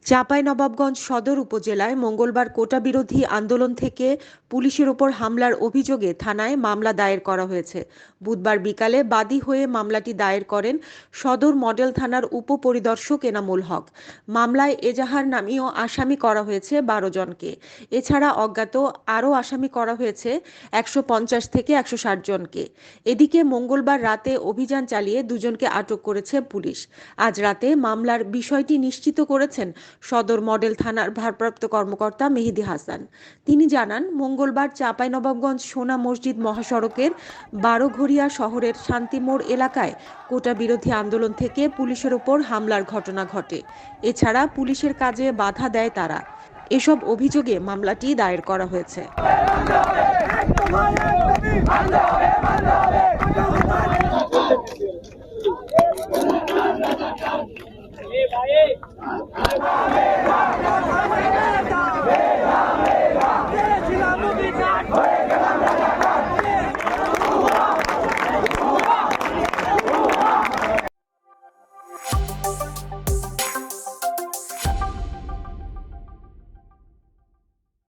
চাঁপাইনবাবগঞ্জ সদর উপজেলায় মঙ্গলবার কোটা বিরোধী আন্দোলন থেকে পুলিশের ওপর হামলার অভিযোগে থানায় মামলা দায়ের করা হয়েছে। বুধবার বিকালে বাদী হয়ে মামলাটি দায়ের করেন সদর মডেল থানার উপপরিদর্শক এনামুল হক। মামলায় এজাহার নামীয় আসামি করা হয়েছে ১২ জনকে। এছাড়া অজ্ঞাত আরও আসামি করা হয়েছে ১৫০ থেকে ১৬০ জনকে। এদিকে মঙ্গলবার রাতে অভিযান চালিয়ে দুজনকে আটক করেছে পুলিশ। আজ রাতে মামলার বিষয়টি নিশ্চিত করেছেন সদর মডেল থানার ভারপ্রাপ্ত কর্মকর্তা মেহেদী হাসান। তিনি জানান, মঙ্গলবার চাঁপাইনবাবগঞ্জ সোনা মসজিদ মহাসড়কের ১২ঘড়িয়া শহরের শান্তিমোড় এলাকায় কোটা বিরোধী আন্দোলন থেকে পুলিশের ওপর হামলার ঘটনা ঘটে। এছাড়া পুলিশের কাজে বাধা দেয় তারা। এসব অভিযোগে মামলাটি দায়ের করা হয়েছে। ভাই